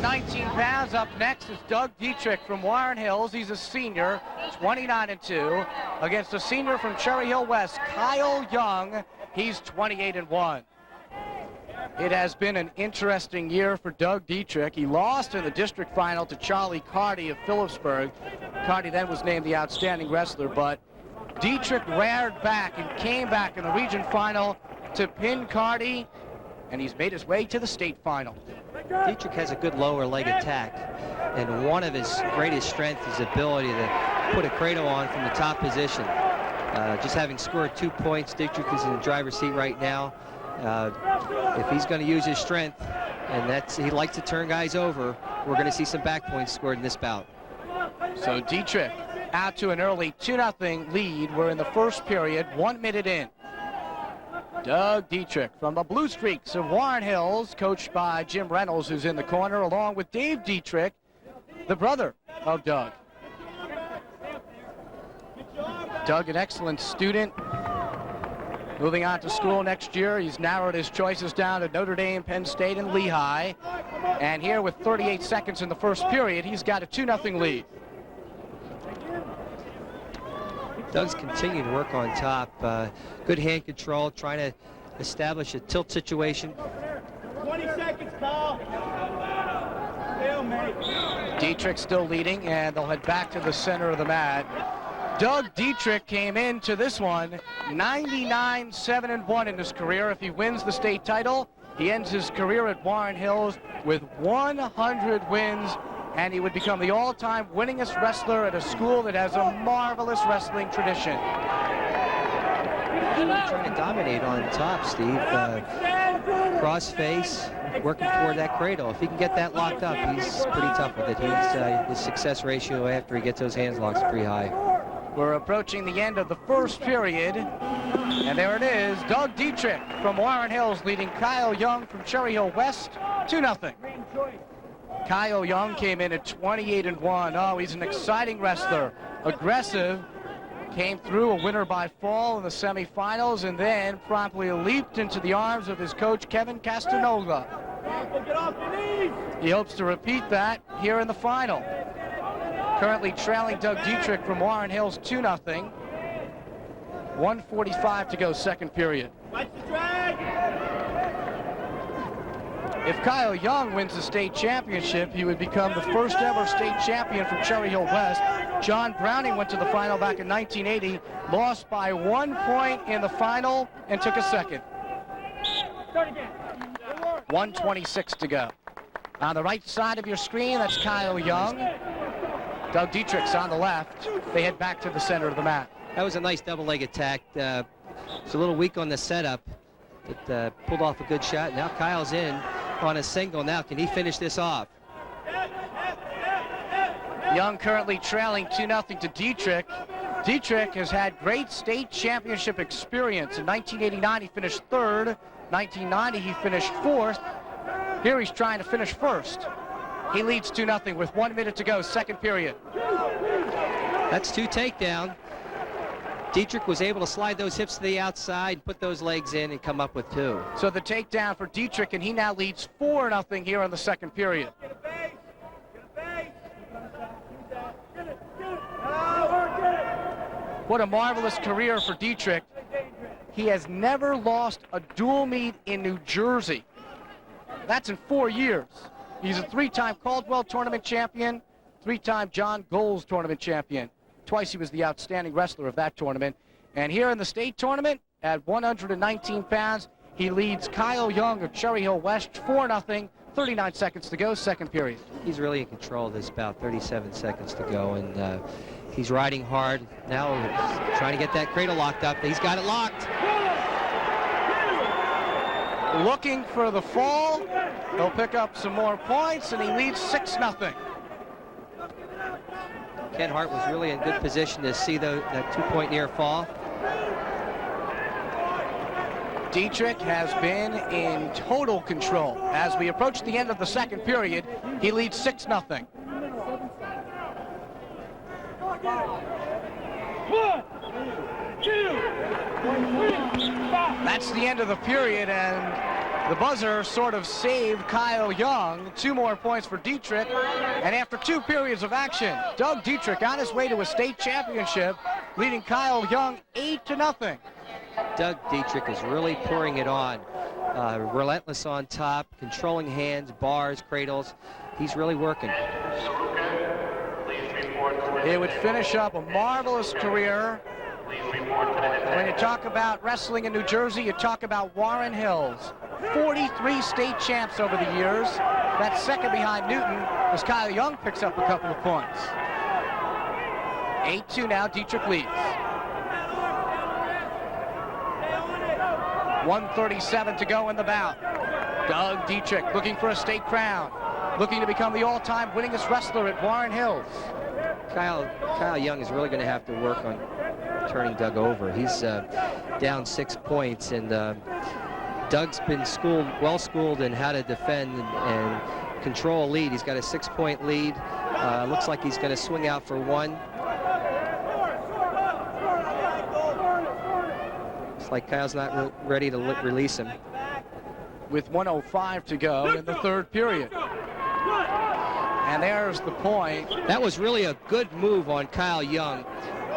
119 pounds. Up next is Doug Detrick from Warren Hills. He's a senior, 29-2, against a senior from Cherry Hill West, Kyle Young. He's 28-1. It has been an interesting year for Doug Detrick. He lost in the district final to Charlie Carty of Phillipsburg. Carty then was named the outstanding wrestler, but Detrick reared back and came back in the region final to pin Carty, and he's made his way to the state final. Detrick has a good lower leg attack, and one of his greatest strengths is ability to put a cradle on from the top position. Just having scored 2 points, Detrick is in the driver's seat right now. If he's going to use his strength, and he likes to turn guys over, we're going to see some back points scored in this bout. So Detrick out to an early 2-0 lead. We're in the first period, 1 minute in. Doug Detrick from the Blue Streaks of Warren Hills, coached by Jim Reynolds, who's in the corner, along with Dave Detrick, the brother of Doug. Doug, an excellent student, moving on to school next year. He's narrowed his choices down to Notre Dame, Penn State, and Lehigh. And here with 38 seconds in the first period, he's got a 2-0 lead. Doug's continuing to work on top. Good hand control, trying to establish a tilt situation. 20 seconds, Paul. Detrick still leading, and they'll head back to the center of the mat. Doug Detrick came into this one 99-7-1 in his career. If he wins the state title, he ends his career at Warren Hills with 100 wins, and he would become the all-time winningest wrestler at a school that has a marvelous wrestling tradition. He's really trying to dominate on top, Steve. Cross face, working toward that cradle. If he can get that locked up, he's pretty tough with it. His success ratio after he gets those hands locked is pretty high. We're approaching the end of the first period, and there it is. Doug Detrick from Warren Hills leading Kyle Young from Cherry Hill West, 2-0. Kyle Young came in at 28-1. Oh, he's an exciting wrestler, aggressive, came through a winner by fall in the semifinals, and then promptly leaped into the arms of his coach, Kevin Castanova. He hopes to repeat that here in the final. Currently trailing Doug Detrick from Warren Hills 2-0. 1:45 to go, second period. If Kyle Young wins the state championship, he would become the first ever state champion from Cherry Hill West. John Browning went to the final back in 1980, lost by 1 point in the final, and took a second. 1:26 to go. On the right side of your screen, that's Kyle Young. Doug Detrick's on the left. They head back to the center of the mat. That was a nice double leg attack. It's a little weak on the setup, but pulled off a good shot. Now Kyle's in on a single. Now can he finish this off? Young currently trailing 2-0 to Detrick. Detrick has had great state championship experience. In 1989 he finished third. 1990 he finished fourth. Here he's trying to finish first. He leads 2-0 with 1 minute to go, second period. That's 2 takedown. Detrick was able to slide those hips to the outside, put those legs in, and come up with 2. So the takedown for Detrick, and he now leads 4-0 here in the second period. What a marvelous career for Detrick. He has never lost a dual meet in New Jersey. That's in 4 years. He's a 3-time Caldwell Tournament champion, 3-time John Goals Tournament champion. Twice he was the outstanding wrestler of that tournament. And here in the state tournament, at 119 pounds, he leads Kyle Young of Cherry Hill West 4-0, 39 seconds to go, second period. He's really in control of this bout, 37 seconds to go, and he's riding hard. Now trying to get that cradle locked up. He's got it locked. Looking for the fall. He'll pick up some more points, and he leads 6-0. Ken Hart was really in good position to see that 2-point near fall. Detrick has been in total control. As we approach the end of the second period, he leads 6-0. 1, 2, 3, 4. That's the end of the period, and The buzzer sort of saved Kyle Young. 2 more points for Detrick. And after 2 periods of action, Doug Detrick on his way to a state championship, leading Kyle Young 8-0. Doug Detrick is really pouring it on. Relentless on top, controlling hands, bars, cradles. He's really working. He would finish up a marvelous career. When you talk about wrestling in New Jersey, you talk about Warren Hills. 43 state champs over the years. That's second behind Newton, as Kyle Young picks up a couple of points. 8-2 now, Detrick leads. 1:37 to go in the bout. Doug Detrick looking for a state crown, looking to become the all-time winningest wrestler at Warren Hills. Kyle Young is really going to have to work on turning Doug over. He's down 6 points, and Doug's been well schooled in how to defend and control a lead. He's got a 6-point lead. Looks like he's going to swing out for 1. Looks like Kyle's not ready to release him. With 1:05 to go in the 3rd period. And there's the point. That was really a good move on Kyle Young.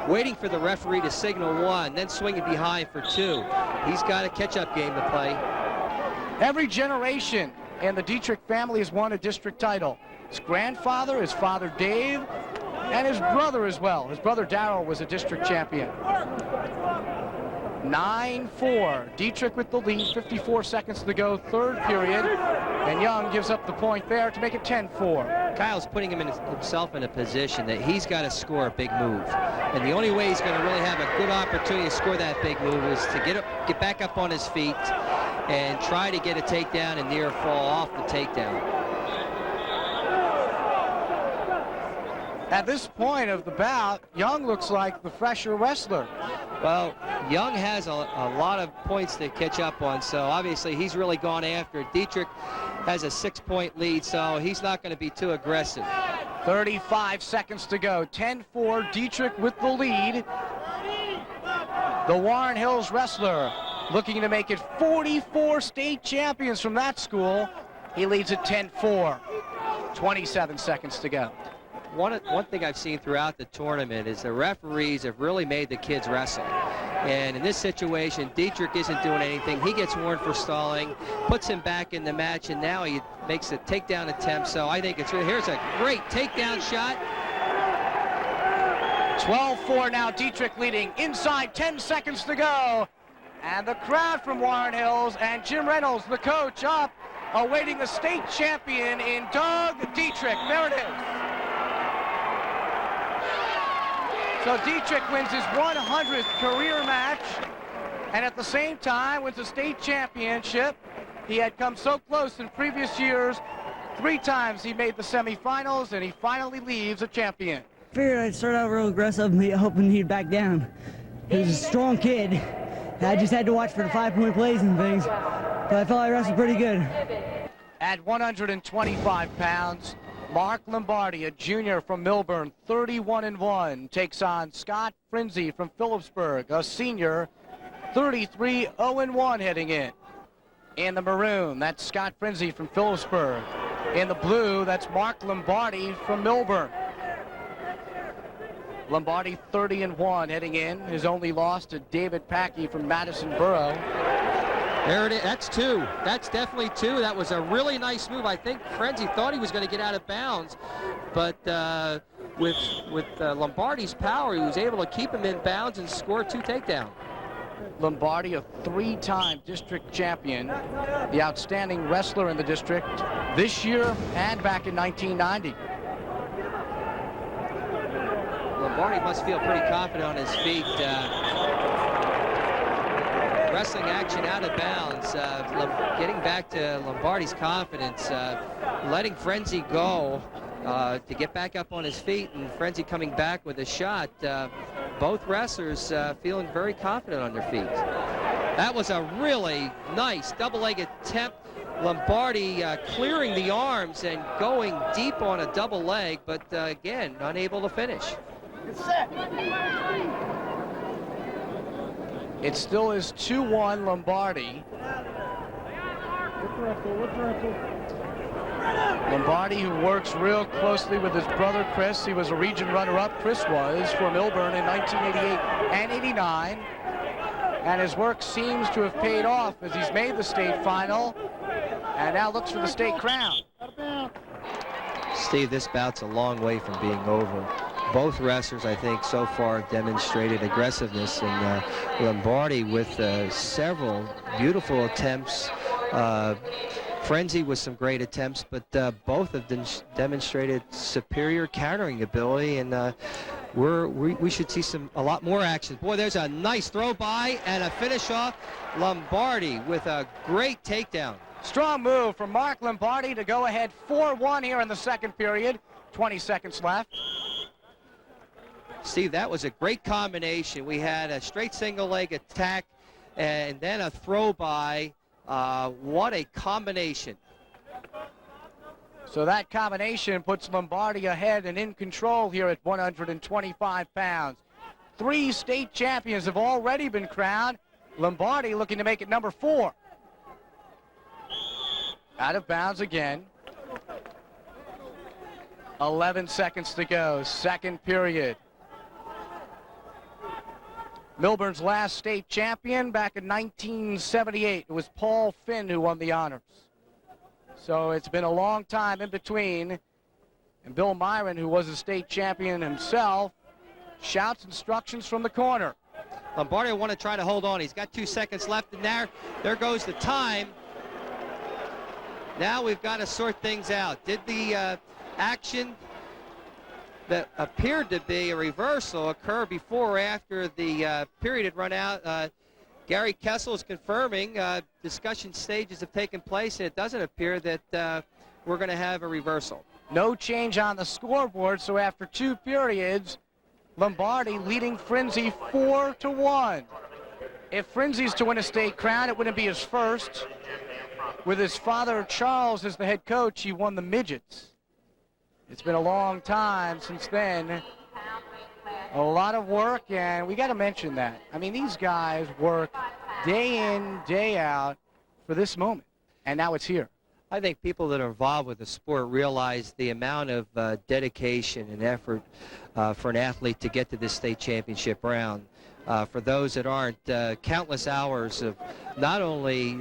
Waiting for the referee to signal 1, then swinging behind for 2. He's got a catch-up game to play. Every generation in the Detrick family has won a district title. His grandfather, his father Dave, and his brother as well. His brother Darrell was a district champion. 9-4. Detrick with the lead, 54 seconds to go, 3rd period. And Young gives up the point there to make it 10-4. Kyle's putting himself in a position that he's got to score a big move. And the only way he's going to really have a good opportunity to score that big move is to get back up on his feet and try to get a takedown and near fall off the takedown. At this point of the bout, Young looks like the fresher wrestler. Well, Young has a lot of points to catch up on, so obviously he's really gone after it. Detrick has a 6-point lead, so he's not going to be too aggressive. 35 seconds to go. 10-4, Detrick with the lead. The Warren Hills wrestler looking to make it 44 state champions from that school. He leads at 10-4. 27 seconds to go. One thing I've seen throughout the tournament is the referees have really made the kids wrestle. And in this situation, Detrick isn't doing anything. He gets warned for stalling, puts him back in the match, and now he makes a takedown attempt. So I think here's a great takedown shot. 12-4 now, Detrick leading inside 10 seconds to go. And the crowd from Warren Hills and Jim Reynolds, the coach, up, awaiting the state champion in Doug Detrick. There it is. So Detrick wins his 100th career match, and at the same time wins a state championship. He had come so close in previous years. 3 times he made the semifinals, and he finally leaves a champion. Figured I'd start out real aggressive, hoping he'd back down. He was a strong kid. I just had to watch for the 5-point plays and things, but I felt I wrestled pretty good. At 125 pounds, Mark Lombardi, a junior from Milburn, 31-1, takes on Scott Frenzy from Phillipsburg, a senior, 33-0-1 heading in. In the maroon, that's Scott Frenzy from Phillipsburg. In the blue, that's Mark Lombardi from Milburn. Lombardi 30-1 heading in. His only loss to David Packey from Madison Borough. There it is. That's 2. That's definitely 2. That was a really nice move. I think Frenzy thought he was going to get out of bounds, but with Lombardi's power, he was able to keep him in bounds and score 2 takedowns. Lombardi, a 3-time district champion, the outstanding wrestler in the district this year and back in 1990. Lombardi must feel pretty confident on his feet. Wrestling action out of bounds, getting back to Lombardi's confidence, letting Frenzy go to get back up on his feet, and Frenzy coming back with a shot. Both wrestlers feeling very confident on their feet. That was a really nice double-leg attempt. Lombardi clearing the arms and going deep on a double leg, but again, unable to finish. It still is 2-1 Lombardi. Lombardi, who works real closely with his brother Chris. He was a region runner-up. Chris was for Milburn in 1988 and 89. And his work seems to have paid off as he's made the state final and now looks for the state crown. Steve, this bout's a long way from being over. Both wrestlers, I think, so far demonstrated aggressiveness, and Lombardi with several beautiful attempts. Frenzy with some great attempts, but both have demonstrated superior countering ability, and we should see a lot more action. Boy, there's a nice throw by and a finish off. Lombardi with a great takedown. Strong move from Mark Lombardi to go ahead 4-1 here in the second period. 20 seconds left. Steve, that was a great combination. We had a straight single leg attack and then a throw by. What a combination. So that combination puts Lombardi ahead and in control here at 125 pounds. 3 state champions have already been crowned. Lombardi looking to make it number 4. Out of bounds again. 11 seconds to go, second period. Milburn's last state champion back in 1978. It was Paul Finn who won the honors. So it's been a long time in between. And Bill Myron, who was a state champion himself, shouts instructions from the corner. Lombardi will want to try to hold on. He's got 2 seconds left, and there goes the time. Now we've got to sort things out. Did the action that appeared to be a reversal occur before or after the period had run out? Gary Kessel is confirming discussion stages have taken place, and it doesn't appear that we're going to have a reversal. No change on the scoreboard, so after 2 periods, Lombardi leading Frenzy 4-1. If Frenzy's to win a state crown, it wouldn't be his first. With his father, Charles, as the head coach, he won the midgets. It's been a long time since then. A lot of work, and we got to mention that. I mean, these guys work day in, day out for this moment, and now it's here. I think people that are involved with the sport realize the amount of dedication and effort for an athlete to get to this state championship round. For those that aren't, countless hours of not only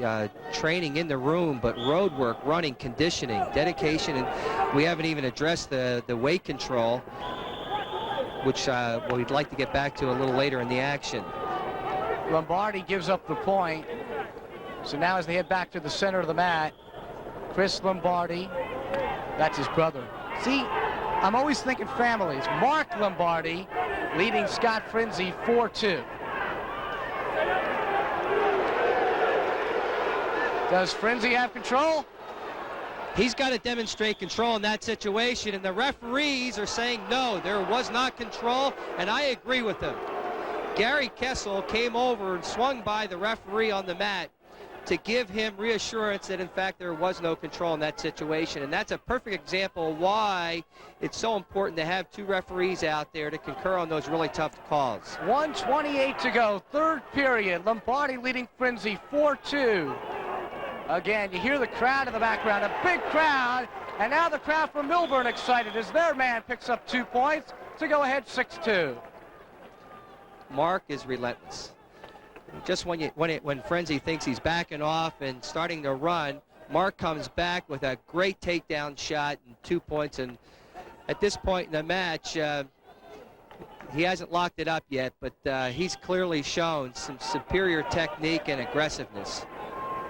training in the room, but road work, running, conditioning, dedication, and we haven't even addressed the weight control, which we'd like to get back to a little later in the action. Lombardi gives up the point. So now as they head back to the center of the mat, Chris Lombardi, that's his brother. See, I'm always thinking families. Mark Lombardi leading Scott Frenzy 4-2. Does Frenzy have control? He's got to demonstrate control in that situation, and the referees are saying no, there was not control, and I agree with them. Gary Kessel came over and swung by the referee on the mat to give him reassurance that in fact there was no control in that situation, and that's a perfect example of why it's so important to have 2 referees out there to concur on those really tough calls. 1:28 to go, third period. Lombardi leading Frenzy 4-2. Again, you hear the crowd in the background, a big crowd, and now the crowd from Milburn excited as their man picks up 2 points to go ahead 6-2. Mark is relentless. Just when Frenzy thinks he's backing off and starting to run, Mark comes back with a great takedown shot and 2 points. And at this point in the match, he hasn't locked it up yet, but he's clearly shown some superior technique and aggressiveness.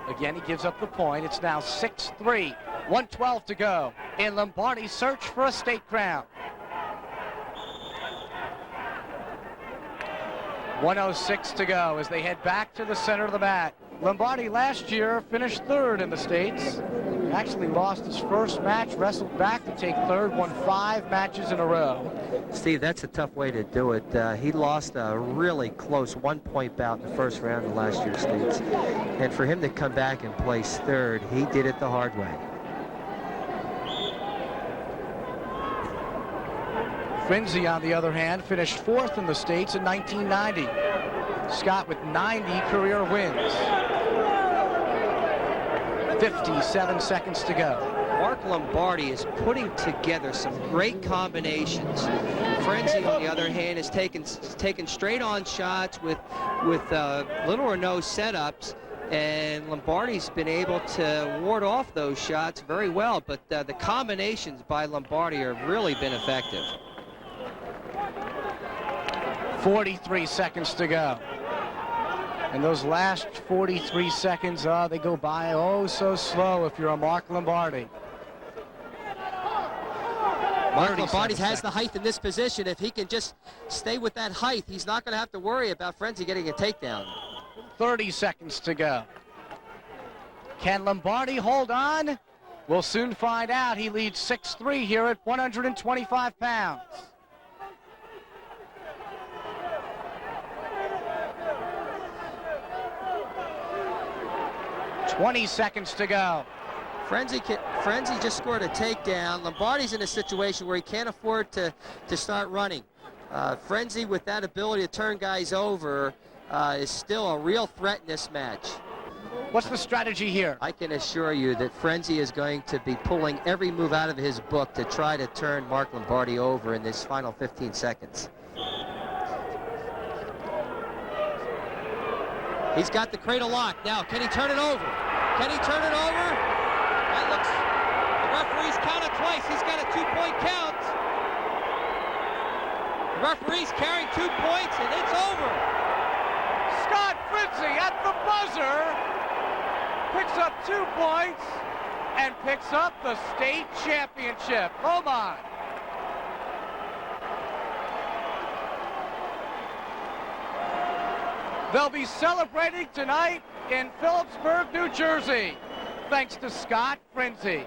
Again, he gives up the point. It's now 6-3, 1:12 to go in Lombardi's search for a state crown. 1:06 to go as they head back to the center of the mat. Lombardi last year finished 3rd in the States. Actually lost his first match, wrestled back to take 3rd, won 5 matches in a row. Steve, that's a tough way to do it. He lost a really close 1-point bout in the first round of last year's States. And for him to come back and place 3rd, he did it the hard way. Frenzy, on the other hand, finished 4th in the States in 1990. Scott with 90 career wins. 57 seconds to go. Mark Lombardi is putting together some great combinations. Frenzy, on the other hand, is taken straight-on shots with little or no setups, and Lombardi's been able to ward off those shots very well, but the combinations by Lombardi have really been effective. 43 seconds to go. And those last 43 seconds, they go by oh so slow if you're a Mark Lombardi. Mark Lombardi has the height in this position. If he can just stay with that height, he's not going to have to worry about Frenzy getting a takedown. 30 seconds to go. Can Lombardi hold on? We'll soon find out. He leads 6-3 here at 125 pounds. $20 seconds to go. Frenzy just scored a takedown. Lombardi's in a situation where he can't afford to start running. Frenzy, with that ability to turn guys over, is still a real threat in this match. What's the strategy here? I can assure you that Frenzy is going to be pulling every move out of his book to try to turn Mark Lombardi over in this final 15 seconds. He's got the cradle locked. Now, can he turn it over? Can he turn it over? That looks, the referee's counted twice. He's got a 2-point count. The referee's carrying 2 points, and it's over. Scott Frenzy at the buzzer picks up 2 points and picks up the state championship. Oh my. They'll be celebrating tonight in Phillipsburg, New Jersey, thanks to Scott Frenzy.